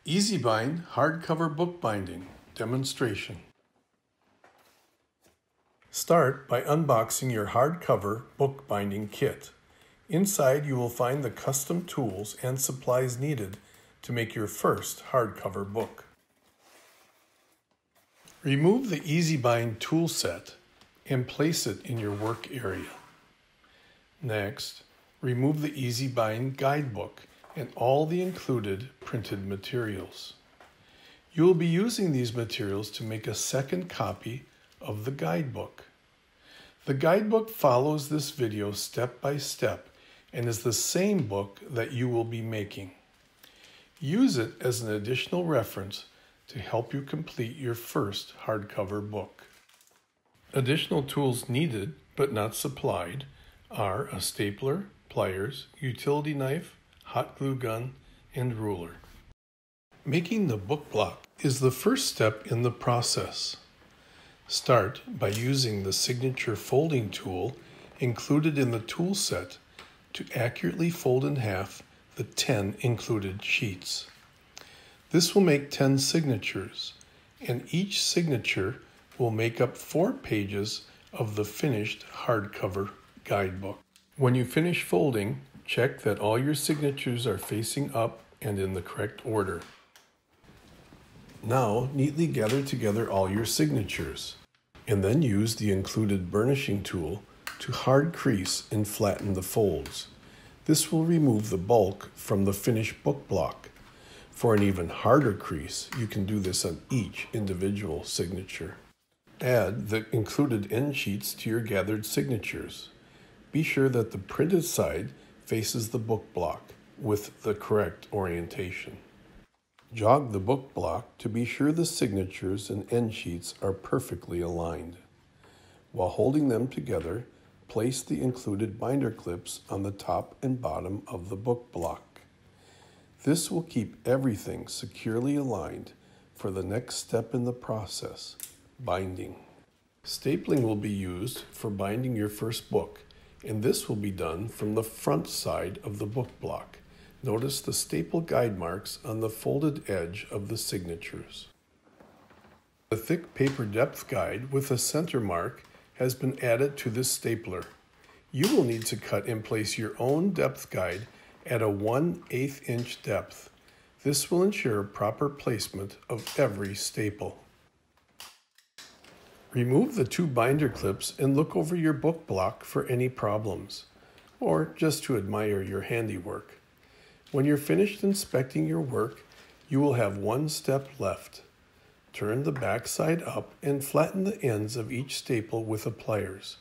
Ezbind hardcover bookbinding demonstration. Start by unboxing your hardcover bookbinding kit. Inside you will find the custom tools and supplies needed to make your first hardcover book. Remove the Ezbind tool set and place it in your work area. Next, remove the Ezbind guidebook and all the included printed materials. You will be using these materials to make a second copy of the guidebook. The guidebook follows this video step by step and is the same book that you will be making. Use it as an additional reference to help you complete your first hardcover book. Additional tools needed but not supplied are a stapler, pliers, utility knife, hot glue gun, and ruler. Making the book block is the first step in the process. Start by using the signature folding tool included in the tool set to accurately fold in half the 10 included sheets. This will make 10 signatures, and each signature will make up 4 pages of the finished hardcover guidebook. When you finish folding, check that all your signatures are facing up and in the correct order. Now, neatly gather together all your signatures, and then use the included burnishing tool to hard crease and flatten the folds. This will remove the bulk from the finished book block. For an even harder crease, you can do this on each individual signature. Add the included end sheets to your gathered signatures. Be sure that the printed side faces the book block with the correct orientation. Jog the book block to be sure the signatures and end sheets are perfectly aligned. While holding them together, place the included binder clips on the top and bottom of the book block. This will keep everything securely aligned for the next step in the process, binding. Stapling will be used for binding your first book, and this will be done from the front side of the book block. Notice the staple guide marks on the folded edge of the signatures. The thick paper depth guide with a center mark has been added to this stapler. You will need to cut and place your own depth guide at a 1/8 inch depth. This will ensure proper placement of every staple. Remove the 2 binder clips and look over your book block for any problems, or just to admire your handiwork. When you're finished inspecting your work, you will have one step left. Turn the back side up and flatten the ends of each staple with the pliers.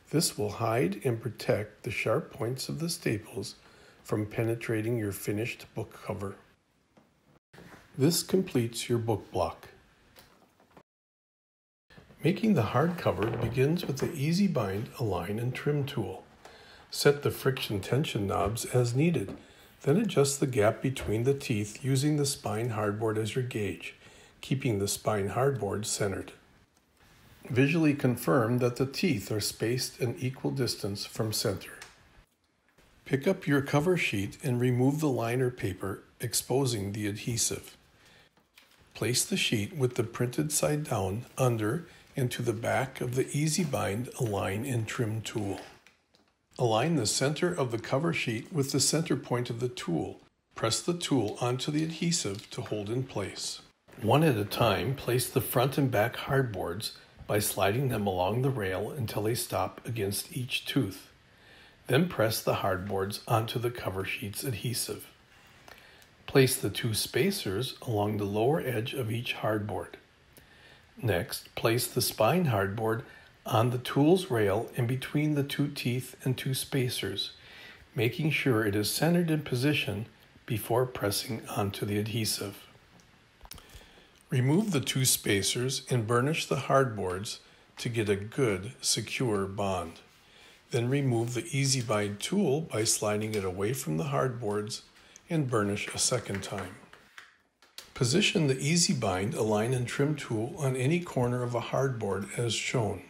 This will hide and protect the sharp points of the staples from penetrating your finished book cover. This completes your book block. Making the hardcover begins with the Ezbind Align and Trim tool. Set the friction tension knobs as needed, then adjust the gap between the teeth using the spine hardboard as your gauge, keeping the spine hardboard centered. Visually confirm that the teeth are spaced an equal distance from center. Pick up your cover sheet and remove the liner paper, exposing the adhesive. Place the sheet with the printed side down under and to the back of the Ezbind Align and Trim tool. Align the center of the cover sheet with the center point of the tool. Press the tool onto the adhesive to hold in place. One at a time, place the front and back hardboards by sliding them along the rail until they stop against each tooth. Then press the hardboards onto the cover sheet's adhesive. Place the 2 spacers along the lower edge of each hardboard. Next, place the spine hardboard on the tool's rail in between the 2 teeth and 2 spacers, making sure it is centered in position before pressing onto the adhesive. Remove the 2 spacers and burnish the hardboards to get a good, secure bond. Then remove the Ezbind tool by sliding it away from the hardboards and burnish a second time. Position the Ezbind Align and Trim tool on any corner of a hardboard as shown.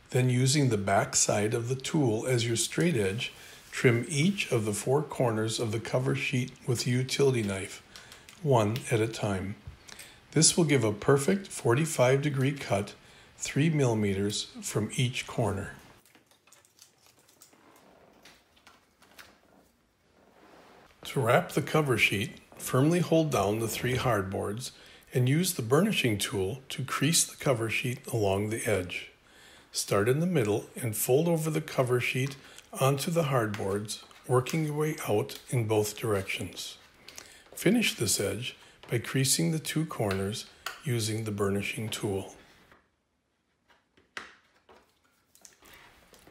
Then using the back side of the tool as your straight edge, trim each of the 4 corners of the cover sheet with a utility knife, one at a time. This will give a perfect 45-degree cut 3 millimeters from each corner. To wrap the cover sheet, firmly hold down the 3 hardboards and use the burnishing tool to crease the cover sheet along the edge. Start in the middle and fold over the cover sheet onto the hardboards, working your way out in both directions. Finish this edge by creasing the 2 corners using the burnishing tool.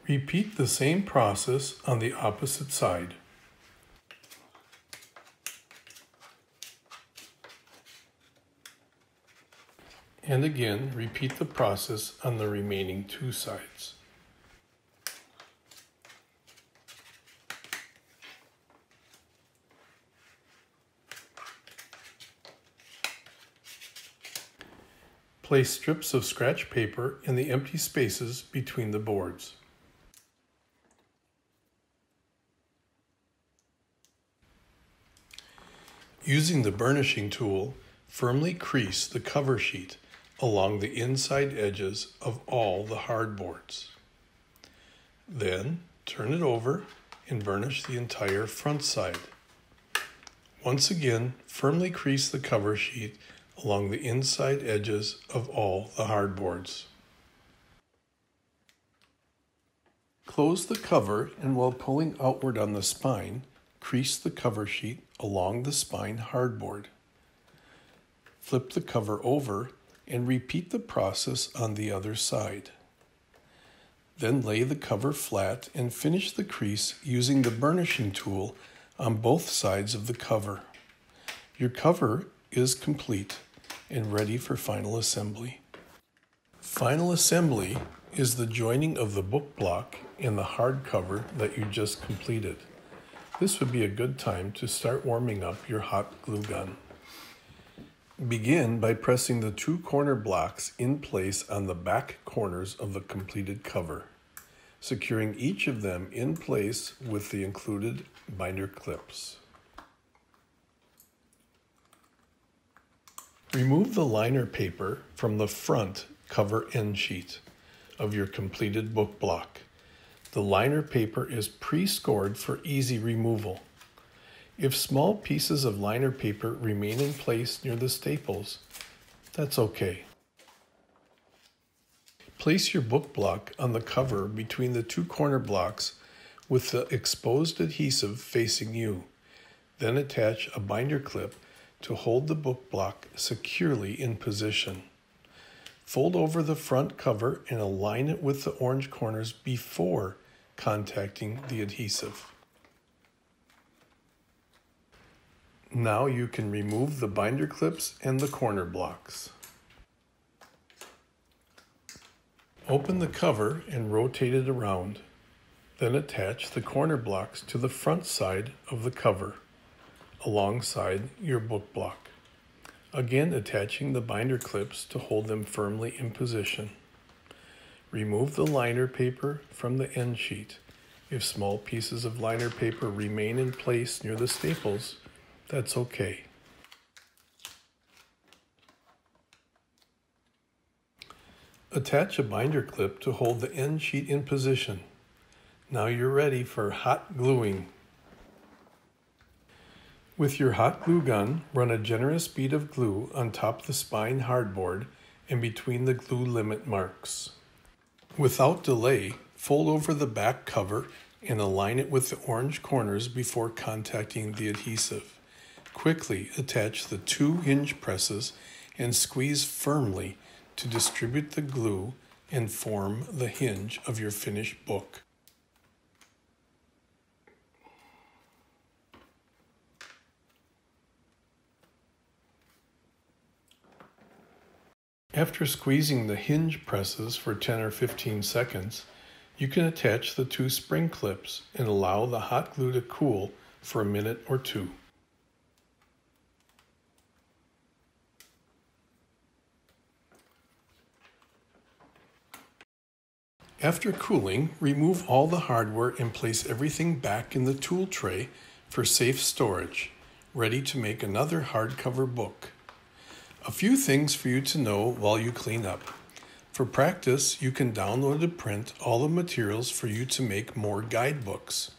Repeat the same process on the opposite side. And again, repeat the process on the remaining 2 sides. Place strips of scratch paper in the empty spaces between the boards. Using the burnishing tool, firmly crease the cover sheet along the inside edges of all the hardboards. Then turn it over and burnish the entire front side. Once again, firmly crease the cover sheet along the inside edges of all the hardboards. Close the cover and while pulling outward on the spine, crease the cover sheet along the spine hardboard. Flip the cover over and repeat the process on the other side. Then lay the cover flat and finish the crease using the burnishing tool on both sides of the cover. Your cover is complete and ready for final assembly. Final assembly is the joining of the book block and the hardcover that you just completed. This would be a good time to start warming up your hot glue gun. Begin by pressing the 2 corner blocks in place on the back corners of the completed cover, securing each of them in place with the included binder clips. Remove the liner paper from the front cover end sheet of your completed book block. The liner paper is pre-scored for easy removal. If small pieces of liner paper remain in place near the staples, that's okay. Place your book block on the cover between the 2 corner blocks with the exposed adhesive facing you. Then attach a binder clip to hold the book block securely in position. Fold over the front cover and align it with the orange corners before contacting the adhesive. Now you can remove the binder clips and the corner blocks. Open the cover and rotate it around. Then attach the corner blocks to the front side of the cover, alongside your book block. Again, attaching the binder clips to hold them firmly in position. Remove the liner paper from the end sheet. If small pieces of liner paper remain in place near the staples, that's okay. Attach a binder clip to hold the end sheet in position. Now you're ready for hot gluing. With your hot glue gun, run a generous bead of glue on top the spine hardboard and between the glue limit marks. Without delay, fold over the back cover and align it with the orange corners before contacting the adhesive. Quickly attach the 2 hinge presses and squeeze firmly to distribute the glue and form the hinge of your finished book. After squeezing the hinge presses for 10 or 15 seconds, you can attach the 2 spring clips and allow the hot glue to cool for a minute or 2. After cooling, remove all the hardware and place everything back in the tool tray for safe storage, ready to make another hardcover book. A few things for you to know while you clean up. For practice, you can download and print all the materials for you to make more guidebooks.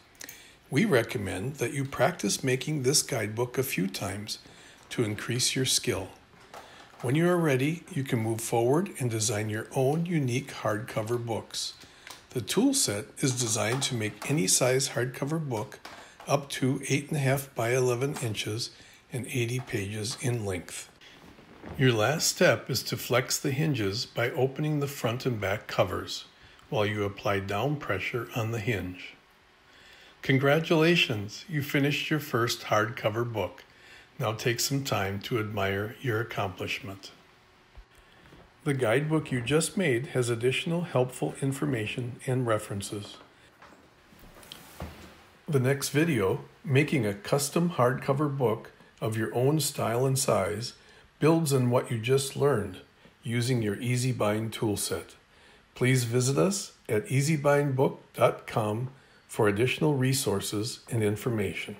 We recommend that you practice making this guidebook a few times to increase your skill. When you are ready, you can move forward and design your own unique hardcover books. The tool set is designed to make any size hardcover book up to 8.5 by 11 inches and 80 pages in length. Your last step is to flex the hinges by opening the front and back covers while you apply down pressure on the hinge. Congratulations, you finished your first hardcover book. Now take some time to admire your accomplishment. The guidebook you just made has additional helpful information and references. The next video, making a custom hardcover book of your own style and size, builds on what you just learned using your Ezbind toolset. Please visit us at ezbindbook.com for additional resources and information.